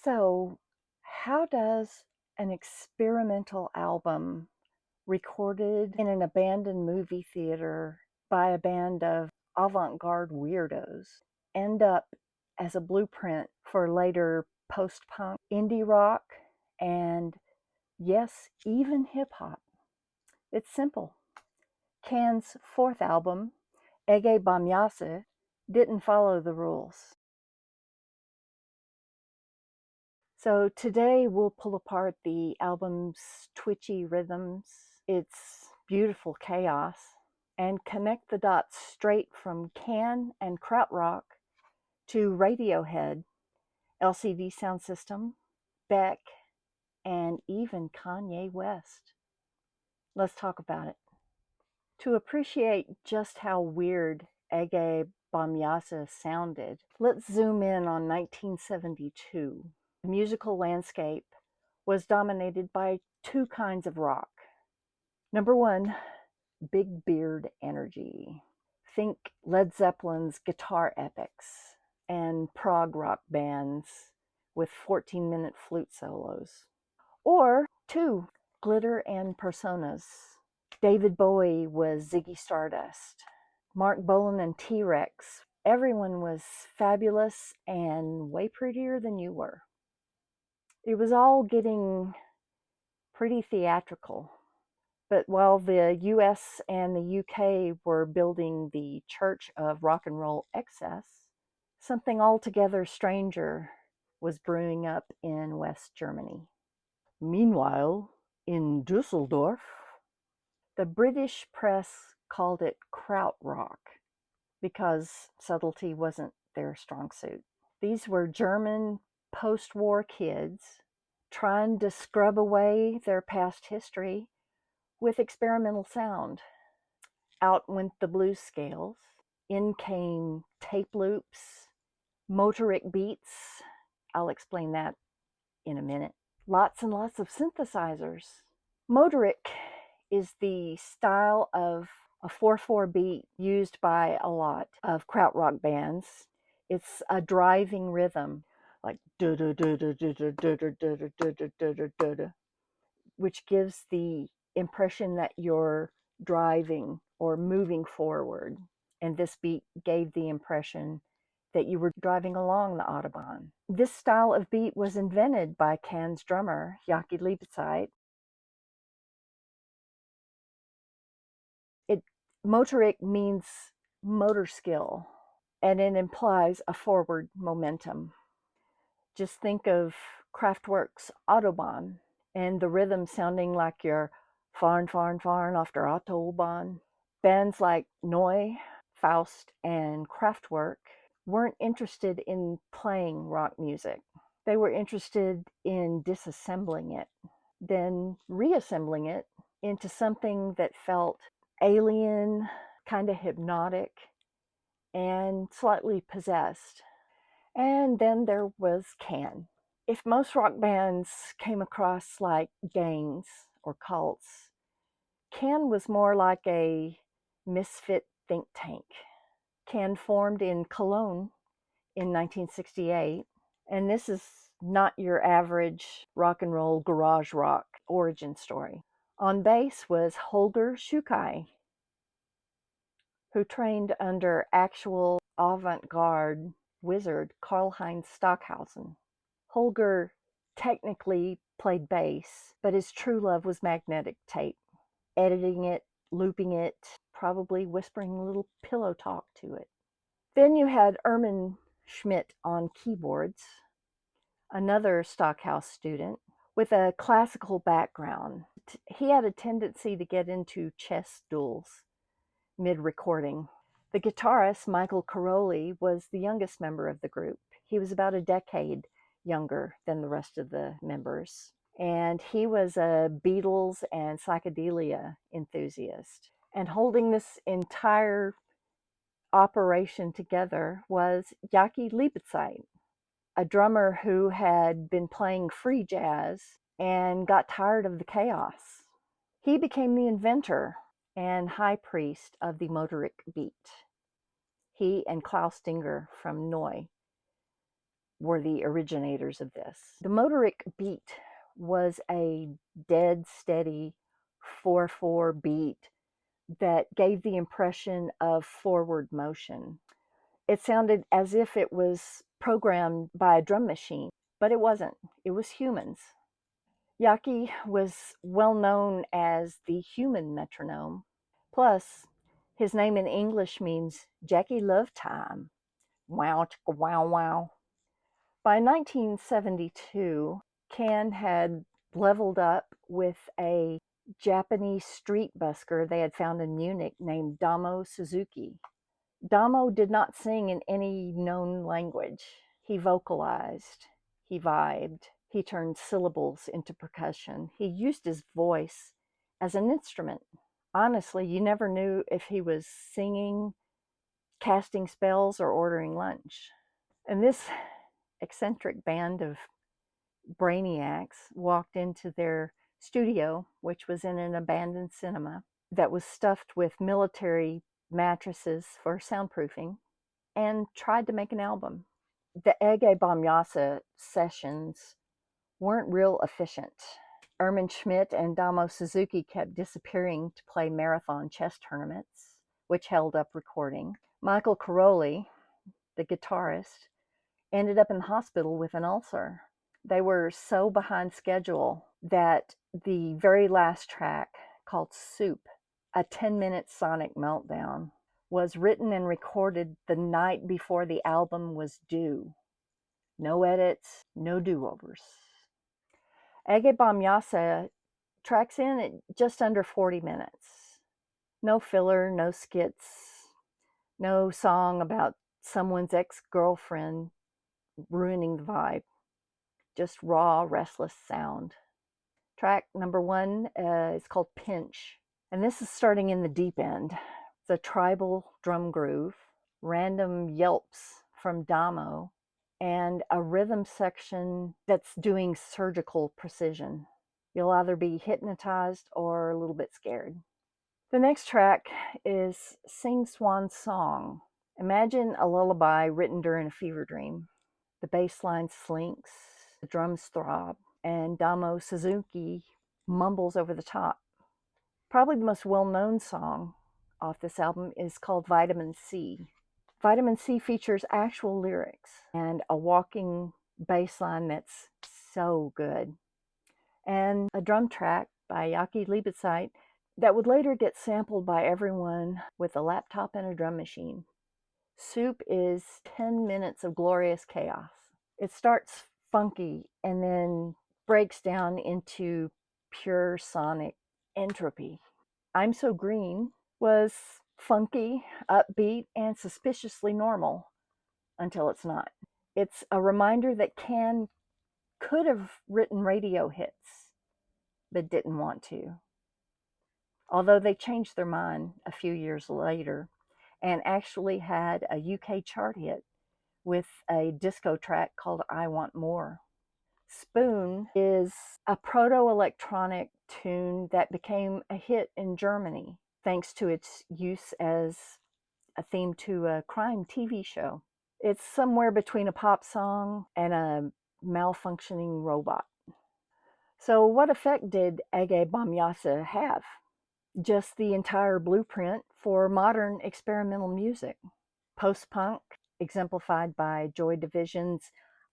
So, how does an experimental album recorded in an abandoned movie theater by a band of avant-garde weirdos end up as a blueprint for later post-punk, indie rock, and yes, even hip-hop? It's simple. Can's fourth album, Ege Bamyasi, didn't follow the rules. So today we'll pull apart the album's twitchy rhythms, its beautiful chaos, and connect the dots straight from Can and Krautrock to Radiohead, LCD Sound System, Beck, and even Kanye West. Let's talk about it. To appreciate just how weird Ege Bamyasi sounded, let's zoom in on 1972. The musical landscape was dominated by two kinds of rock. Number one, big beard energy. Think Led Zeppelin's guitar epics and prog rock bands with 14-minute flute solos. Or two, glitter and personas. David Bowie was Ziggy Stardust. Mark Bolan and T-Rex. Everyone was fabulous and way prettier than you were. It was all getting pretty theatrical. But while the US and the UK were building the Church of Rock and Roll Excess, something altogether stranger was brewing up in West Germany. Meanwhile, in Dusseldorf, the British press called it Krautrock because subtlety wasn't their strong suit. These were German post-war kids trying to scrub away their past history with experimental sound. Out went the blues scales. In came tape loops, motoric beats. I'll explain that in a minute. Lots and lots of synthesizers. Motoric is the style of a 4/4 beat used by a lot of krautrock bands. It's a driving rhythm, like da da da da da da da da da da da da da, which gives the impression that you're driving or moving forward. And this beat gave the impression that you were driving along the Autobahn. This style of beat was invented by Can's drummer, Jaki Liebezeit. Motoric means motor skill, and it implies a forward momentum. Just think of Kraftwerk's Autobahn and the rhythm sounding like you're fahren, fahren, fahren auf der Autobahn. Bands like Neu, Faust, and Kraftwerk weren't interested in playing rock music. They were interested in disassembling it, then reassembling it into something that felt alien, kind of hypnotic, and slightly possessed. And then there was Can. If most rock bands came across like gangs or cults, Can was more like a misfit think tank. Can formed in Cologne in 1968, and this is not your average rock and roll garage rock origin story. On bass was Holger Schukai, who trained under actual avant-garde wizard Karl-Heinz Stockhausen. Holger technically played bass, but his true love was magnetic tape, editing it, looping it, probably whispering a little pillow talk to it. Then you had Irmin Schmidt on keyboards, another Stockhouse student with a classical background. He had a tendency to get into chess duels mid-recording. The guitarist, Michael Karoli, was the youngest member of the group. He was about a decade younger than the rest of the members. And he was a Beatles and psychedelia enthusiast. And holding this entire operation together was Jaki Liebezeit, a drummer who had been playing free jazz and got tired of the chaos. He became the inventor and high priest of the motoric beat. He and Klaus Dinger from Neu. were the originators of this. The motoric beat was a dead, steady 4/4 beat that gave the impression of forward motion. It sounded as if it was programmed by a drum machine, but it wasn't. It was humans. Jaki was well known as the human metronome. Plus, his name in English means Jaki Love Time. Wow, chicka, wow, wow. By 1972, Can had leveled up with a Japanese street busker they had found in Munich named Damo Suzuki. Damo did not sing in any known language. He vocalized, he vibed, he turned syllables into percussion. He used his voice as an instrument. Honestly, you never knew if he was singing, casting spells, or ordering lunch. And this eccentric band of brainiacs walked into their studio, which was in an abandoned cinema that was stuffed with military mattresses for soundproofing, and tried to make an album. The Ege Bamyasi sessions weren't real efficient. Irmin Schmidt and Damo Suzuki kept disappearing to play marathon chess tournaments, which held up recording. Michael Karoli, the guitarist, ended up in the hospital with an ulcer. They were so behind schedule that the very last track, called Soup, a 10-minute sonic meltdown, was written and recorded the night before the album was due. No edits, no do-overs. Ege Bamyasi tracks in at just under 40 minutes. No filler, no skits, no song about someone's ex-girlfriend ruining the vibe. Just raw, restless sound. Track number 1 is called Pinch. And this is starting in the deep end. It's a tribal drum groove, random yelps from Damo, and a rhythm section that's doing surgical precision. You'll either be hypnotized or a little bit scared. The next track is Sing Swan Song. Imagine a lullaby written during a fever dream. The bass line slinks, the drums throb, and Damo Suzuki mumbles over the top. Probably the most well-known song off this album is called Vitamin C. Vitamin C features actual lyrics and a walking bass line that's so good. And a drum track by Jaki Liebezeit that would later get sampled by everyone with a laptop and a drum machine. Soup is 10 minutes of glorious chaos. It starts funky and then breaks down into pure sonic entropy. I'm So Green was funky, upbeat, and suspiciously normal until it's not. It's a reminder that Can could have written radio hits, but didn't want to. Although they changed their mind a few years later and actually had a UK chart hit with a disco track called I Want More. Spoon is a proto-electronic tune that became a hit in Germany thanks to its use as a theme to a crime TV show. It's somewhere between a pop song and a malfunctioning robot. So what effect did Ege Bamyasi have? Just the entire blueprint for modern experimental music. Post-punk, exemplified by Joy Division's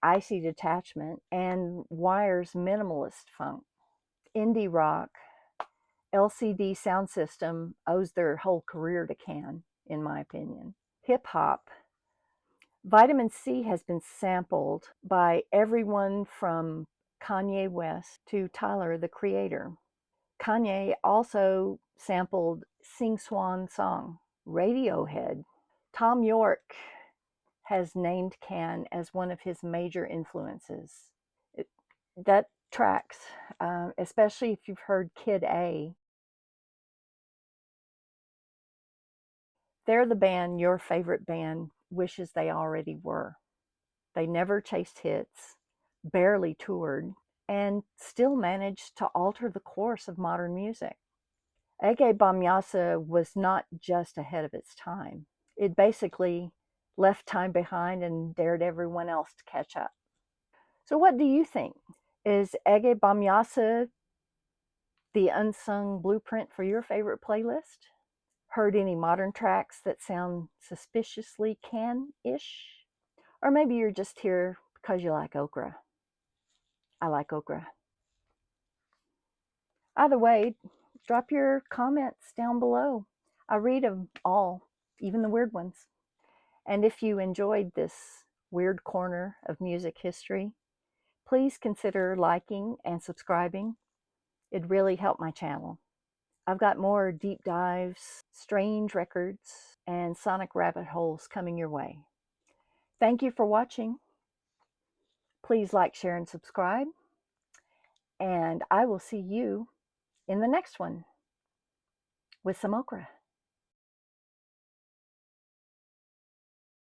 Icy Detachment and Wire's minimalist funk. Indie rock, LCD Sound System owes their whole career to Can, in my opinion. Hip-hop, Vitamin C has been sampled by everyone from Kanye West to Tyler, the Creator. Kanye also sampled Sing Swan Song. Radiohead. Tom York has named Can as one of his major influences. That tracks, especially if you've heard Kid A. They're the band your favorite band wishes they already were. They never chased hits, barely toured, and still managed to alter the course of modern music. Ege Bamyasi was not just ahead of its time. It basically left time behind and dared everyone else to catch up. So what do you think? Is Ege Bamyasi the unsung blueprint for your favorite playlist? Heard any modern tracks that sound suspiciously can-ish? Or maybe you're just here because you like Okra. I like Okra. Either way, drop your comments down below. I read them all, even the weird ones. And if you enjoyed this weird corner of music history, please consider liking and subscribing. It'd really help my channel. I've got more deep dives, strange records, and sonic rabbit holes coming your way. Thank you for watching. Please like, share, and subscribe. And I will see you in the next one with some okra.